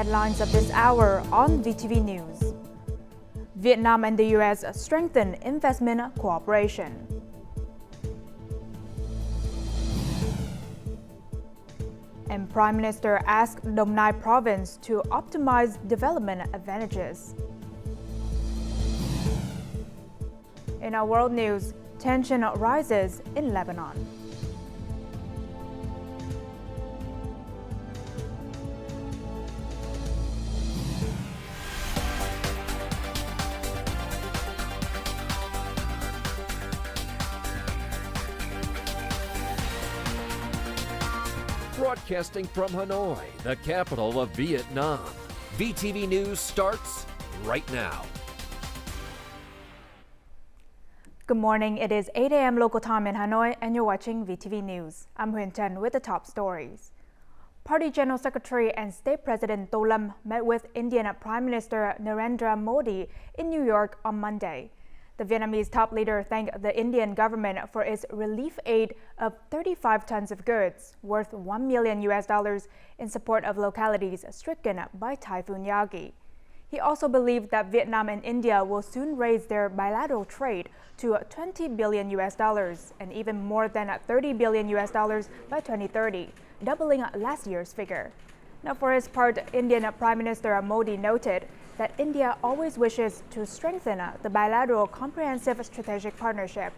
headlines of this hour on VTV News. Vietnam and the U.S. strengthen investment cooperation. And Prime Minister asked Dong Nai Province to optimize development advantages. In our world news, tension rises in Lebanon. Broadcasting from Hanoi, the capital of Vietnam. VTV News starts right now. Good morning. It is 8 a.m. local time in Hanoi, and you're watching VTV News. I'm Huyen Chen with the top stories. Party General Secretary and State President To Lam met with Indian Prime Minister Narendra Modi in New York on Monday. The Vietnamese top leader thanked the Indian government for its relief aid of 35 tons of goods worth $1 million in support of localities stricken by Typhoon Yagi. He also believed that Vietnam and India will soon raise their bilateral trade to $20 billion and even more than $30 billion by 2030, doubling last year's figure. Now, for his part, Indian Prime Minister Modi noted that India always wishes to strengthen the bilateral comprehensive strategic partnership,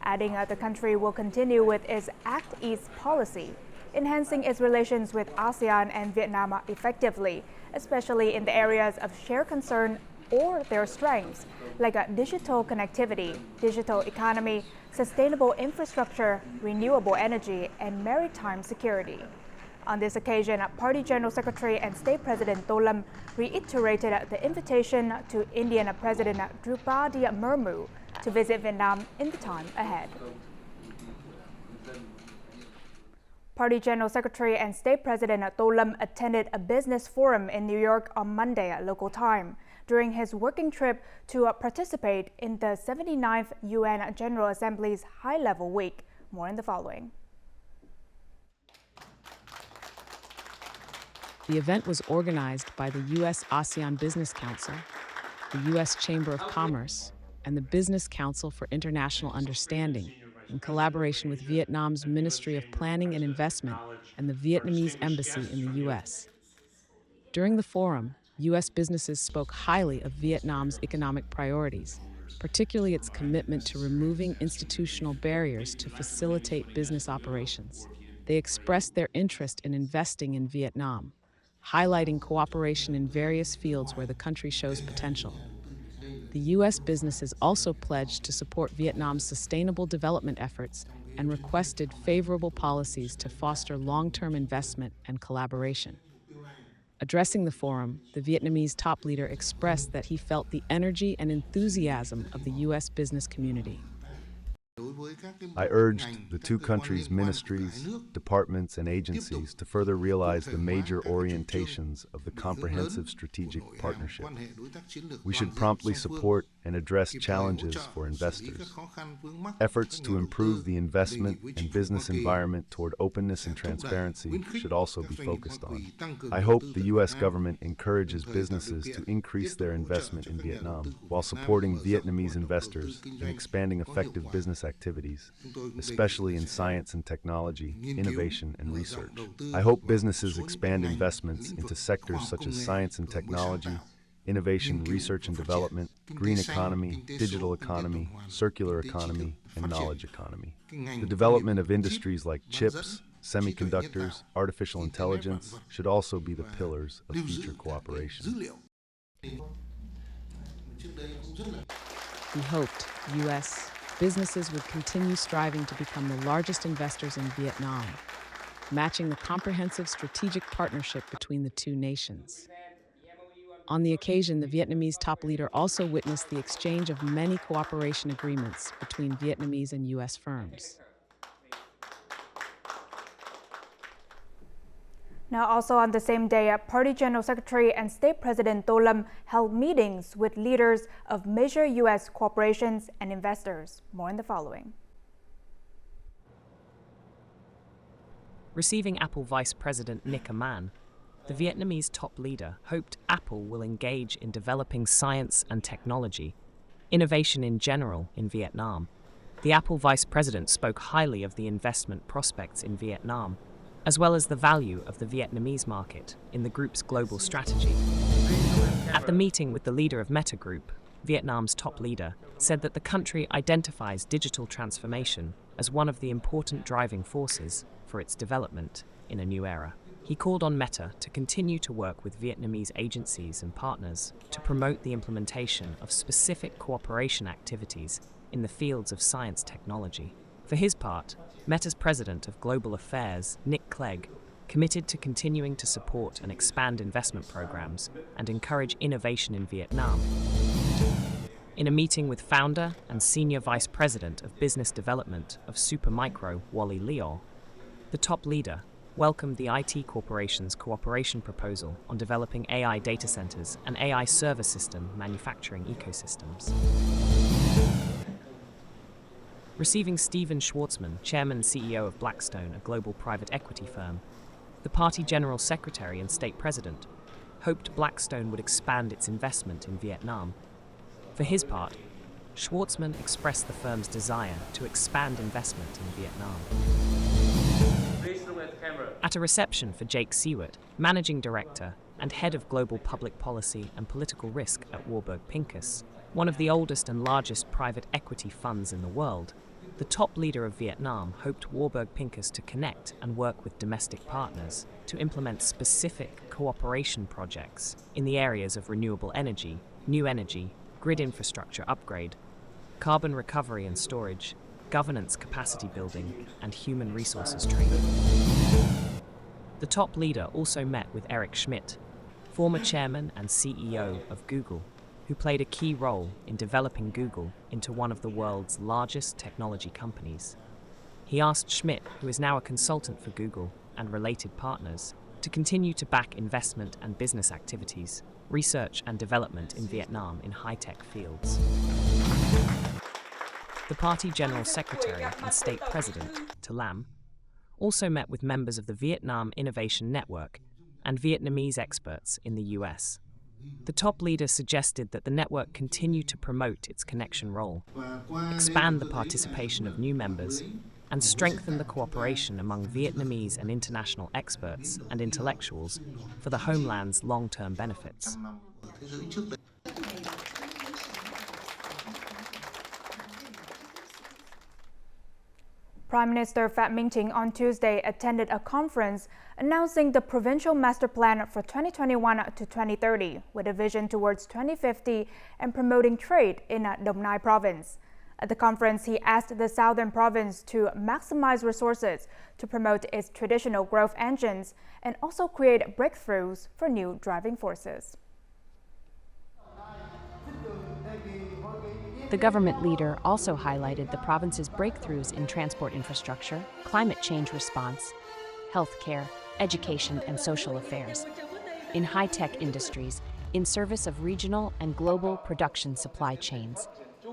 adding the country will continue with its Act East policy, enhancing its relations with ASEAN and Vietnam effectively, especially in the areas of shared concern or their strengths, like digital connectivity, digital economy, sustainable infrastructure, renewable energy, and maritime security. On this occasion, Party General Secretary and State President To Lam reiterated the invitation to Indian President Drupadi Murmu to visit Vietnam in the time ahead. Party General Secretary and State President To Lam attended a business forum in New York on Monday at local time during his working trip to participate in the 79th UN General Assembly's high-level week. More in the following. The event was organized by the U.S. ASEAN Business Council, the U.S. Chamber of Commerce, and the Business Council for International Understanding, in collaboration with Vietnam's Ministry of Planning and Investment and the Vietnamese Embassy in the U.S. During the forum, U.S. businesses spoke highly of Vietnam's economic priorities, particularly its commitment to removing institutional barriers to facilitate business operations. They expressed their interest in investing in Vietnam, highlighting cooperation in various fields where the country shows potential. The U.S. businesses also pledged to support Vietnam's sustainable development efforts and requested favorable policies to foster long-term investment and collaboration. Addressing the forum, the Vietnamese top leader expressed that he felt the energy and enthusiasm of the U.S. business community. I urged the two countries' ministries, departments, and agencies to further realize the major orientations of the comprehensive strategic partnership. We should promptly support and address challenges for investors. Efforts to improve the investment and business environment toward openness and transparency should also be focused on. I hope the U.S. government encourages businesses to increase their investment in Vietnam while supporting Vietnamese investors in expanding effective business activities, especially in science and technology, innovation and research. I hope businesses expand investments into sectors such as science and technology, innovation, research and development, green economy, digital economy, circular economy, and knowledge economy. The development of industries like chips, semiconductors, artificial intelligence should also be the pillars of future cooperation. He hoped U.S. businesses would continue striving to become the largest investors in Vietnam, matching the comprehensive strategic partnership between the two nations. On the occasion, the Vietnamese top leader also witnessed the exchange of many cooperation agreements between Vietnamese and U.S. firms. Now, also on the same day, Party General Secretary and State President To Lam held meetings with leaders of major U.S. corporations and investors. More in the following. Receiving Apple Vice President Nick Mann, the Vietnamese top leader hoped Apple will engage in developing science and technology, innovation in general in Vietnam. The Apple vice president spoke highly of the investment prospects in Vietnam, as well as the value of the Vietnamese market in the group's global strategy. At the meeting with the leader of Meta Group, Vietnam's top leader said that the country identifies digital transformation as one of the important driving forces for its development in a new era. He called on Meta to continue to work with Vietnamese agencies and partners to promote the implementation of specific cooperation activities in the fields of science technology. For his part, Meta's president of Global Affairs, Nick Clegg, committed to continuing to support and expand investment programs and encourage innovation in Vietnam. In a meeting with founder and senior vice president of business development of Supermicro, Wally Leo, the top leader welcomed the IT corporation's cooperation proposal on developing AI data centers and AI server system manufacturing ecosystems. Receiving Steven Schwartzman, chairman and CEO of Blackstone, a global private equity firm, the party general secretary and state president hoped Blackstone would expand its investment in Vietnam. For his part, Schwartzman expressed the firm's desire to expand investment in Vietnam. At a reception for Jake Seward, managing director and head of global public policy and political risk at Warburg Pincus, one of the oldest and largest private equity funds in the world, the top leader of Vietnam hoped Warburg Pincus to connect and work with domestic partners to implement specific cooperation projects in the areas of renewable energy, new energy, grid infrastructure upgrade, carbon recovery and storage, governance capacity building, and human resources training. The top leader also met with Eric Schmidt, former chairman and CEO of Google, who played a key role in developing Google into one of the world's largest technology companies. He asked Schmidt, who is now a consultant for Google and related partners, to continue to back investment and business activities, research and development in Vietnam in high-tech fields. The party general secretary and state president, To Lam, also met with members of the Vietnam Innovation Network and Vietnamese experts in the US. The top leader suggested that the network continue to promote its connection role, expand the participation of new members, and strengthen the cooperation among Vietnamese and international experts and intellectuals for the homeland's long-term benefits. Prime Minister Phạm Minh Chính on Tuesday attended a conference announcing the provincial master plan for 2021 to 2030 with a vision towards 2050 and promoting trade in Dong Nai province. At the conference, he asked the southern province to maximize resources to promote its traditional growth engines and also create breakthroughs for new driving forces. The government leader also highlighted the province's breakthroughs in transport infrastructure, climate change response, healthcare, education, and social affairs, in high-tech industries, in service of regional and global production supply chains,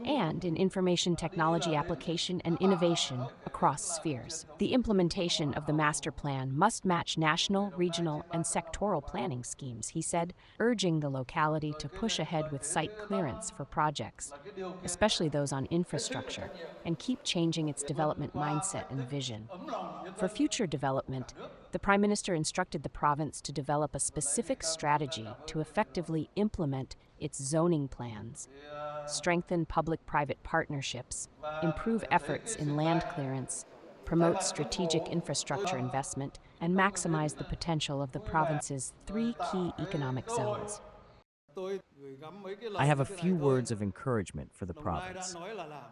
and in information technology application and innovation across spheres. The implementation of the master plan must match national, regional, and sectoral planning schemes, he said, urging the locality to push ahead with site clearance for projects, especially those on infrastructure, and keep changing its development mindset and vision. For future development, the Prime Minister instructed the province to develop a specific strategy to effectively implement its zoning plans, strengthen public-private partnerships, improve efforts in land clearance, promote strategic infrastructure investment, and maximize the potential of the province's 3 key economic zones. I have a few words of encouragement for the province.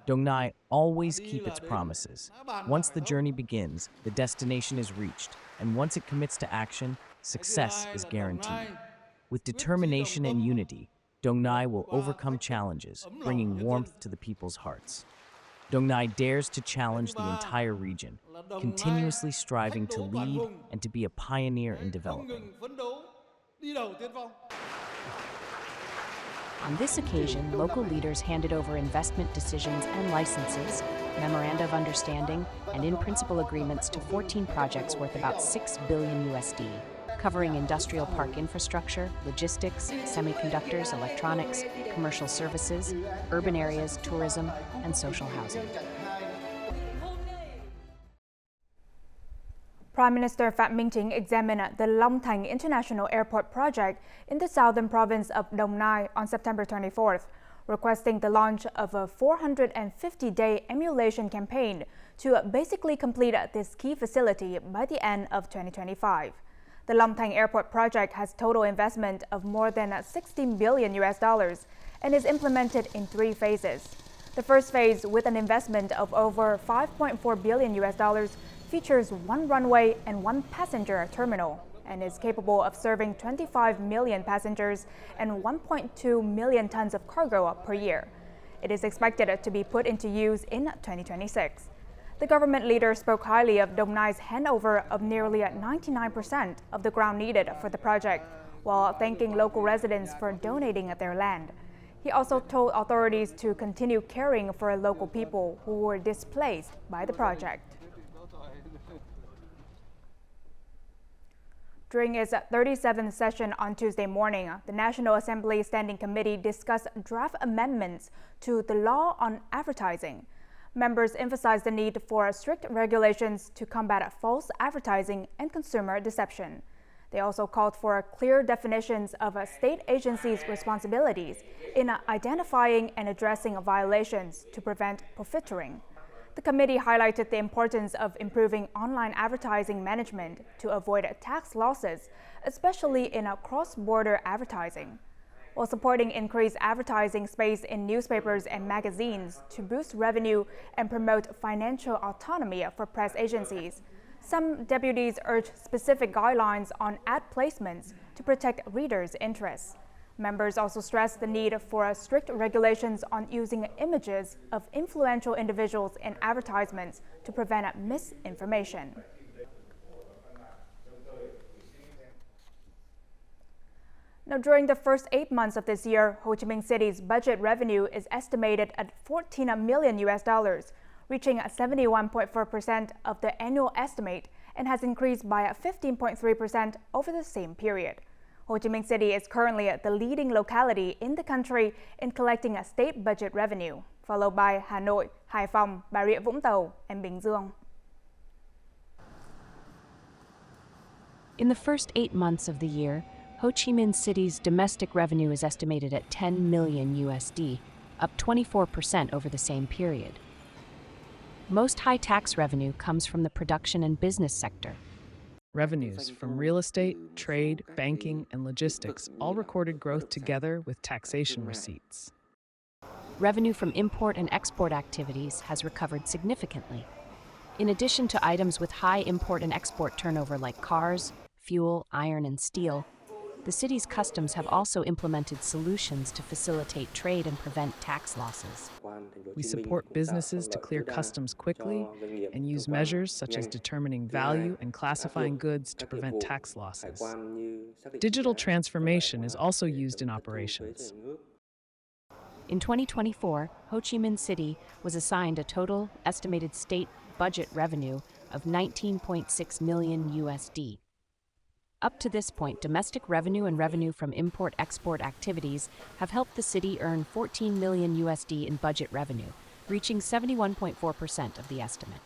Dong Nai always keep its promises. Once the journey begins, the destination is reached, and once it commits to action, success is guaranteed. With determination and unity, Dong Nai will overcome challenges, bringing warmth to the people's hearts. Dong Nai dares to challenge the entire region, continuously striving to lead and to be a pioneer in developing. On this occasion, local leaders handed over investment decisions and licenses, memoranda of understanding, and in-principle agreements to 14 projects worth about $6 billion USD. covering industrial park infrastructure, logistics, semiconductors, electronics, commercial services, urban areas, tourism, and social housing. Prime Minister Phạm Minh Chính examined the Long Thành International Airport project in the southern province of Đồng Nai on September 24th, requesting the launch of a 450-day emulation campaign to basically complete this key facility by the end of 2025. The Long Thành Airport project has total investment of more than $16 billion and is implemented in 3 phases. The first phase, with an investment of over $5.4 billion, features 1 runway and 1 passenger terminal and is capable of serving 25 million passengers and 1.2 million tons of cargo per year. It is expected to be put into use in 2026. The government leader spoke highly of Đồng Nai's handover of nearly 99% of the ground needed for the project, while thanking local residents for donating their land. He also told authorities to continue caring for local people who were displaced by the project. During its 37th session on Tuesday morning, the National Assembly Standing Committee discussed draft amendments to the law on advertising. Members emphasized the need for strict regulations to combat false advertising and consumer deception. They also called for clear definitions of state agencies' responsibilities in identifying and addressing violations to prevent profiteering. The committee highlighted the importance of improving online advertising management to avoid tax losses, especially in cross-border advertising, while supporting increased advertising space in newspapers and magazines to boost revenue and promote financial autonomy for press agencies. Some deputies urged specific guidelines on ad placements to protect readers' interests. Members also stressed the need for strict regulations on using images of influential individuals in advertisements to prevent misinformation. Now, during the first 8 months of this year, Ho Chi Minh City's budget revenue is estimated at $14 million, reaching 71.4% of the annual estimate and has increased by 15.3% over the same period. Ho Chi Minh City is currently the leading locality in the country in collecting state budget revenue, followed by Hà Nội, Hải Phòng, Bà Rịa Vũng Tàu, and Bình Dương. In the first 8 months of the year, Ho Chi Minh City's domestic revenue is estimated at $10 million, up 24% over the same period. Most high tax revenue comes from the production and business sector. Revenues from real estate, trade, banking, and logistics all recorded growth together with taxation receipts. Revenue from import and export activities has recovered significantly. In addition to items with high import and export turnover like cars, fuel, iron, and steel, the city's customs have also implemented solutions to facilitate trade and prevent tax losses. We support businesses to clear customs quickly and use measures such as determining value and classifying goods to prevent tax losses. Digital transformation is also used in operations. In 2024, Ho Chi Minh City was assigned a total estimated state budget revenue of $19.6 million. Up to this point, domestic revenue and revenue from import-export activities have helped the city earn $14 million in budget revenue, reaching 71.4% of the estimate.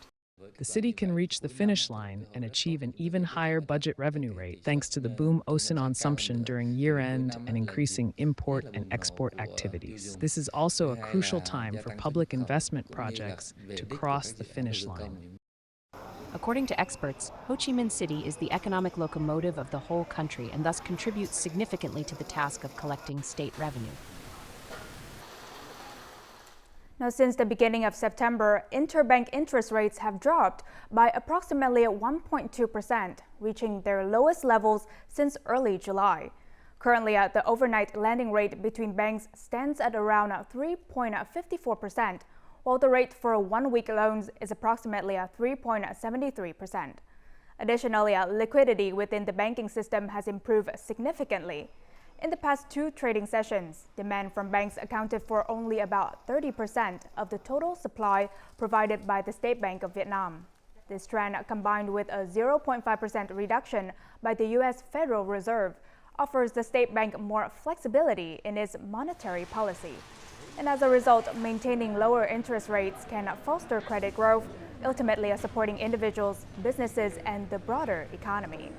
The city can reach the finish line and achieve an even higher budget revenue rate thanks to the boom ocean consumption during year-end and increasing import and export activities. This is also a crucial time for public investment projects to cross the finish line. According to experts, Ho Chi Minh City is the economic locomotive of the whole country and thus contributes significantly to the task of collecting state revenue. Now, since the beginning of September, interbank interest rates have dropped by approximately 1.2%, reaching their lowest levels since early July. Currently, the overnight lending rate between banks stands at around 3.54%, while the rate for one-week loans is approximately 3.73%. Additionally, liquidity within the banking system has improved significantly. In the past 2 trading sessions, demand from banks accounted for only about 30% of the total supply provided by the State Bank of Vietnam. This trend, combined with a 0.5% reduction by the U.S. Federal Reserve, offers the state bank more flexibility in its monetary policy. And as a result, maintaining lower interest rates can foster credit growth, ultimately supporting individuals, businesses, and the broader economy.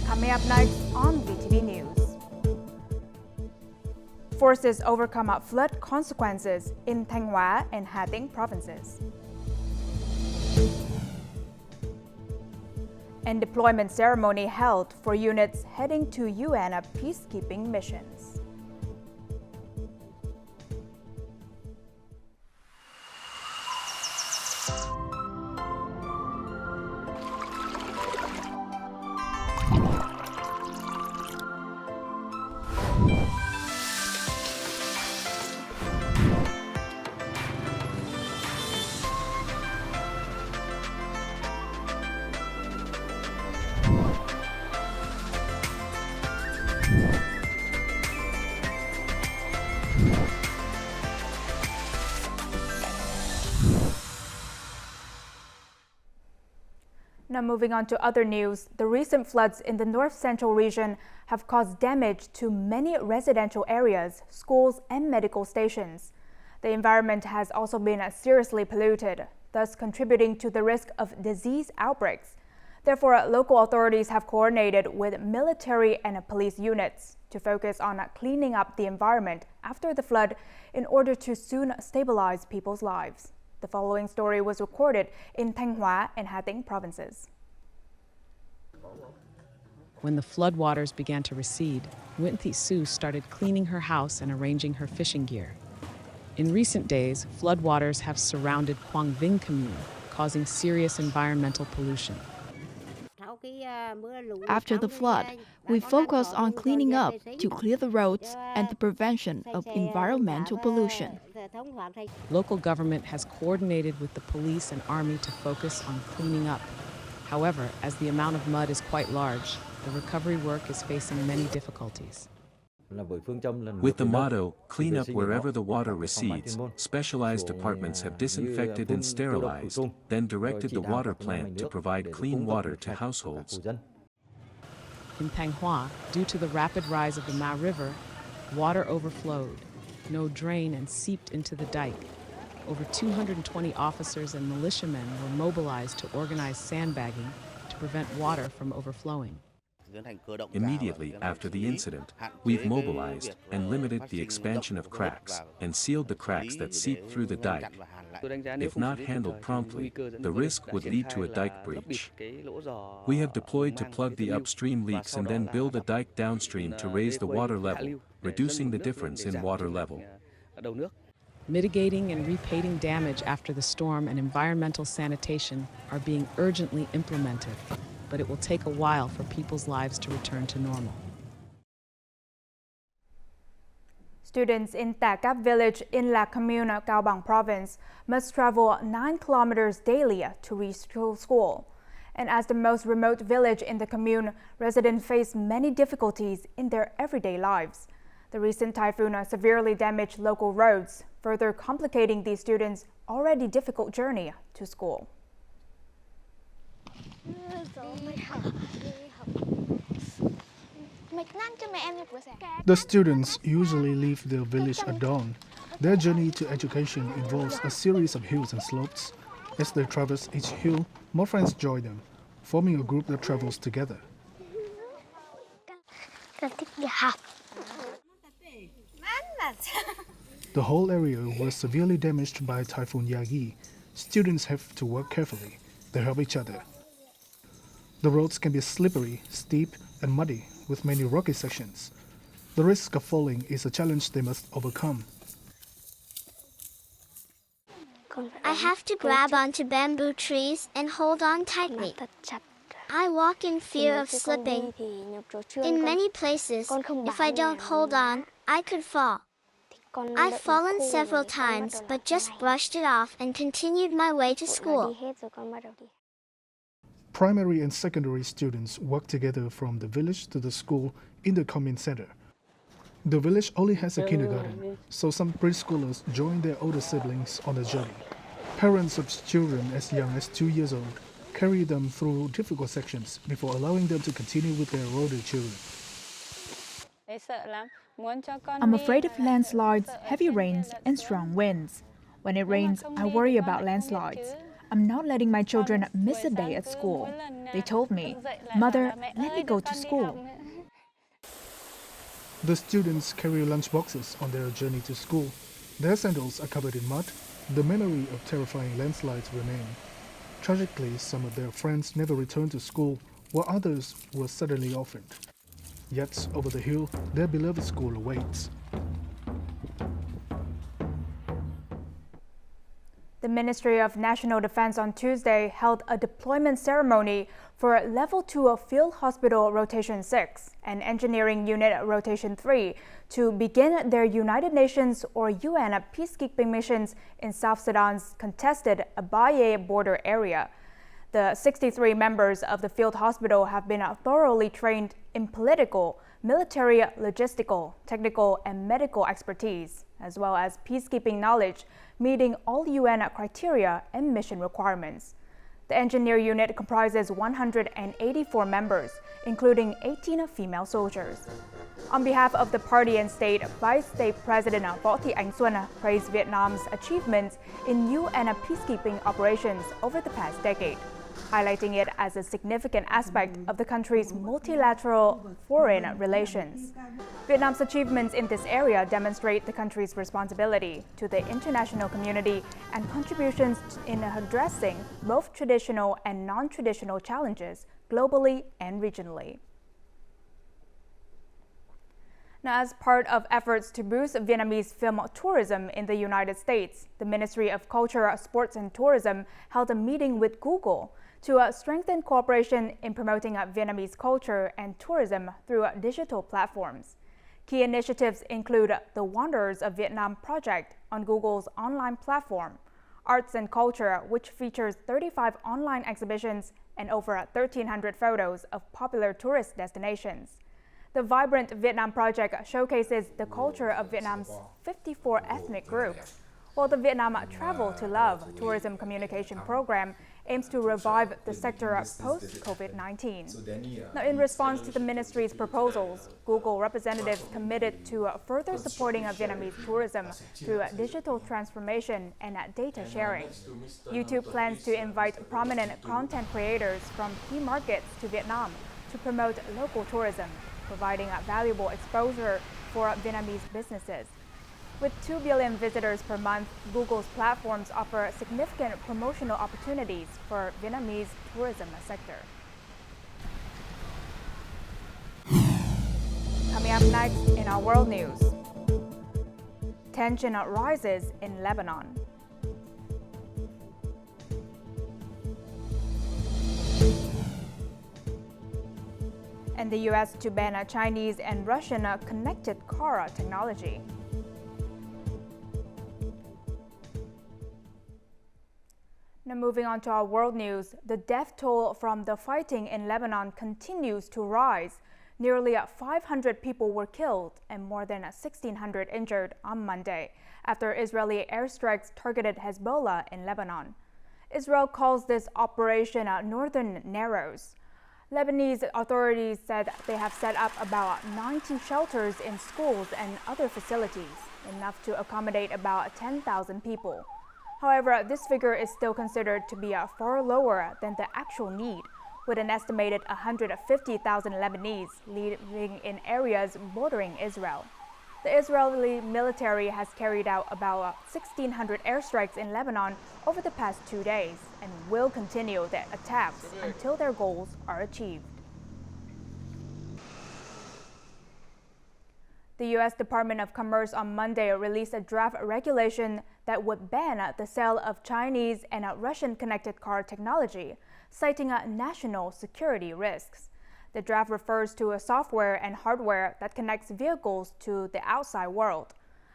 Coming up next on VTV News. Forces overcome flood consequences in Thanh Hóa and Hà Tĩnh provinces. And deployment ceremony held for units heading to UN peacekeeping missions. Now moving on to other news, the recent floods in the north-central region have caused damage to many residential areas, schools, and medical stations. The environment has also been seriously polluted, thus contributing to the risk of disease outbreaks. Therefore, local authorities have coordinated with military and police units to focus on cleaning up the environment after the flood in order to soon stabilize people's lives. The following story was recorded in Thanh Hóa and Hà Tĩnh provinces. When the floodwaters began to recede, Nguyễn Thị Xu started cleaning her house and arranging her fishing gear. In recent days, floodwaters have surrounded Quang Vinh commune, causing serious environmental pollution. After the flood, we focused on cleaning up to clear the roads and the prevention of environmental pollution. Local government has coordinated with the police and army to focus on cleaning up. However, as the amount of mud is quite large, the recovery work is facing many difficulties. With the motto, clean up wherever the water recedes, specialized departments have disinfected and sterilized, then directed the water plant to provide clean water to households. In Thanh Hóa, due to the rapid rise of the Ma River, water overflowed, no drain, and seeped into the dike. Over 220 officers and militiamen were mobilized to organize sandbagging to prevent water from overflowing. Immediately after the incident, we've mobilized and limited the expansion of cracks and sealed the cracks that seep through the dike. If not handled promptly, the risk would lead to a dike breach. We have deployed to plug the upstream leaks and then build a dike downstream to raise the water level, reducing the difference in water level. Mitigating and repaving damage after the storm and environmental sanitation are being urgently implemented, but it will take a while for people's lives to return to normal. Students in Tà Cáp village in La Commune, Cao Bằng province must travel 9 kilometers daily to reach school. And as the most remote village in the commune, residents face many difficulties in their everyday lives. The recent typhoon severely damaged local roads, further complicating these students' already difficult journey to school. The students usually leave their village at dawn. Their journey to education involves a series of hills and slopes. As they traverse each hill, more friends join them, forming a group that travels together. The whole area was severely damaged by Typhoon Yagi. Students have to work carefully. They help each other. The roads can be slippery, steep, and muddy, with many rocky sections. The risk of falling is a challenge they must overcome. I have to grab onto bamboo trees and hold on tightly. I walk in fear of slipping. In many places, if I don't hold on, I could fall. I've fallen several times, but just brushed it off and continued my way to school. Primary and secondary students work together from the village to the school in the commune center. The village only has a kindergarten, so some preschoolers join their older siblings on the journey. Parents of children as young as 2 years old carry them through difficult sections before allowing them to continue with their older children. I'm afraid of landslides, heavy rains, and strong winds. When it rains, I worry about landslides. I'm not letting my children miss a day at school. They told me, "Mother, let me go to school." The students carry lunchboxes on their journey to school. Their sandals are covered in mud. The memory of terrifying landslides remain. Tragically, some of their friends never returned to school, while others were suddenly orphaned. Yet, over the hill, their beloved school awaits. The Ministry of National Defense on Tuesday held a deployment ceremony for Level 2 of Field Hospital Rotation 6 and Engineering Unit Rotation 3 to begin their United Nations or UN peacekeeping missions in South Sudan's contested Abyei border area. The 63 members of the field hospital have been thoroughly trained in political, military, logistical, technical, and medical expertise, as well as peacekeeping knowledge, meeting all UN criteria and mission requirements. The engineer unit comprises 184 members, including 18 female soldiers. On behalf of the party and state, Vice State President VTV praised Vietnam's achievements in UN peacekeeping operations over the past decade, highlighting it as a significant aspect of the country's multilateral foreign relations. Vietnam's achievements in this area demonstrate the country's responsibility to the international community and contributions in addressing both traditional and non-traditional challenges globally and regionally. Now, as part of efforts to boost Vietnamese film tourism in the United States, the Ministry of Culture, Sports and Tourism held a meeting with Google to strengthen cooperation in promoting Vietnamese culture and tourism through digital platforms. Key initiatives include the Wanderers of Vietnam project on Google's online platform, Arts and Culture, which features 35 online exhibitions and over 1,300 photos of popular tourist destinations. The Vibrant Vietnam project showcases the culture of Vietnam's 54 ethnic groups, while the Vietnam Travel to Love tourism communication program aims to revive the sector post-COVID-19. Now, in response to the ministry's proposals, Google representatives committed to further supporting Vietnamese tourism through digital transformation and data sharing. YouTube plans to invite prominent content creators from key markets to Vietnam to promote local tourism, providing valuable exposure for Vietnamese businesses. With 2 billion visitors per month, Google's platforms offer significant promotional opportunities for Vietnamese tourism sector. Coming up next in our world news, tension rises in Lebanon. And the U.S. to ban Chinese and Russian connected car technology. Now, moving on to our world news, the death toll from the fighting in Lebanon continues to rise. Nearly 500 people were killed and more than 1,600 injured on Monday after Israeli airstrikes targeted Hezbollah in Lebanon. Israel calls this operation Northern Narrows. Lebanese authorities said they have set up about 90 shelters in schools and other facilities, enough to accommodate about 10,000 people. However, this figure is still considered to be far lower than the actual need, with an estimated 150,000 Lebanese living in areas bordering Israel. The Israeli military has carried out about 1,600 airstrikes in Lebanon over the past 2 days and will continue their attacks until their goals are achieved. The U.S. Department of Commerce on Monday released a draft regulation that would ban the sale of Chinese and Russian connected car technology, citing national security risks. The draft refers to a software and hardware that connects vehicles to the outside world.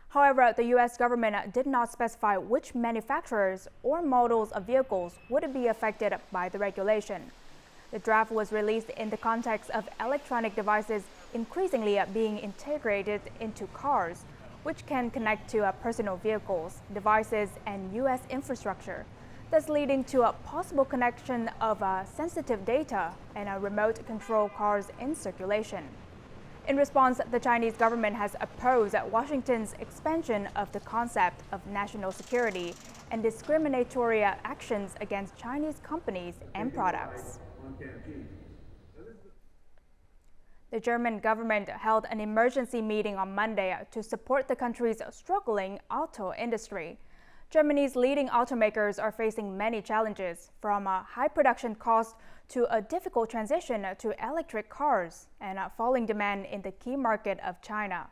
However, the U.S. government did not specify which manufacturers or models of vehicles would be affected by the regulation. The draft was released in the context of electronic devices increasingly being integrated into cars, which can connect to personal vehicles, devices, and U.S. infrastructure. That's leading to a possible connection of sensitive data and remote control cars in circulation. In response, the Chinese government has opposed Washington's expansion of the concept of national security and discriminatory actions against Chinese companies and products. The German government held an emergency meeting on Monday to support the country's struggling auto industry. Germany's leading automakers are facing many challenges, from high production costs to a difficult transition to electric cars and falling demand in the key market of China.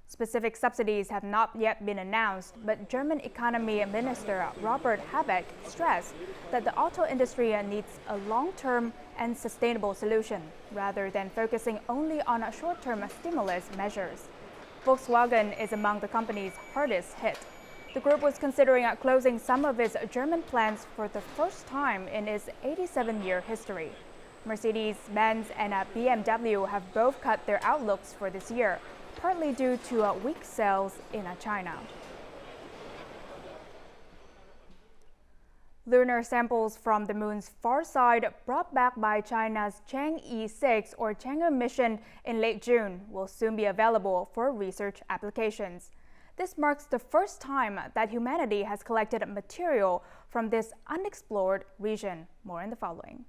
Specific subsidies have not yet been announced, but German Economy Minister Robert Habeck stressed that the auto industry needs a long-term and sustainable solution, rather than focusing only on short-term stimulus measures. Volkswagen is among the companies hardest hit. The group was considering closing some of its German plants for the first time in its 87-year history. Mercedes-Benz and BMW have both cut their outlooks for this year, partly due to weak sales in China. Lunar samples from the moon's far side brought back by China's Chang'e 6 or Chang'e mission in late June will soon be available for research applications. This marks the first time that humanity has collected material from this unexplored region. More in the following.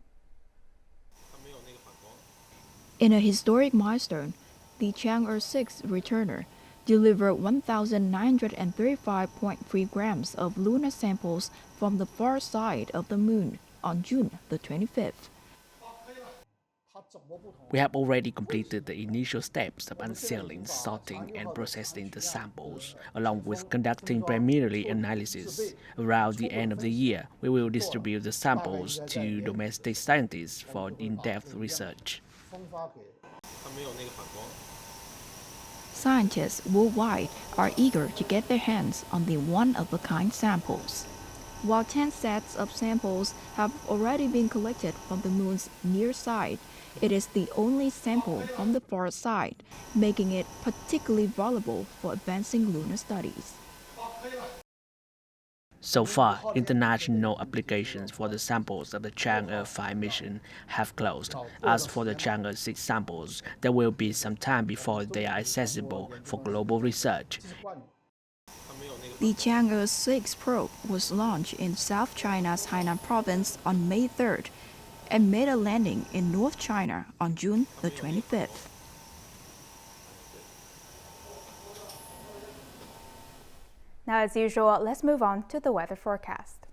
In a historic milestone, the Chang'e 6 returner delivered 1,935.3 grams of lunar samples from the far side of the moon on June the 25th. We have already completed the initial steps of unsealing, sorting, and processing the samples, along with conducting preliminary analysis. Around the end of the year, we will distribute the samples to domestic scientists for in-depth research. Scientists worldwide are eager to get their hands on the one-of-a-kind samples. While 10 sets of samples have already been collected from the moon's near side, it is the only sample from the far side, making it particularly valuable for advancing lunar studies. So far, international applications for the samples of the Chang'e 5 mission have closed. As for the Chang'e 6 samples, there will be some time before they are accessible for global research. The Chang'e 6 probe was launched in South China's Hainan province on May 3rd and made a landing in North China on June the 25th. Now, as usual, let's move on to the weather forecast.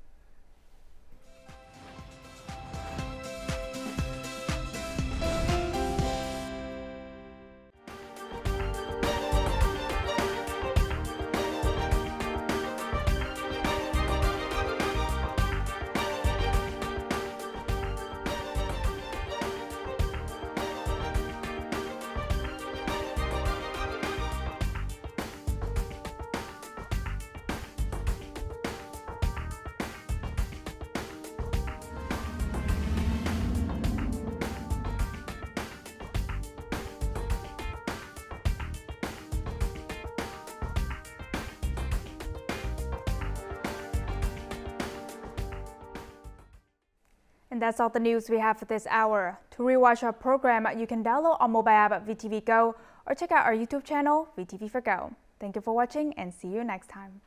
And that's all the news we have for this hour. To rewatch our program, you can download our mobile app VTVgo or check out our YouTube channel VTV4Go. Thank you for watching and see you next time.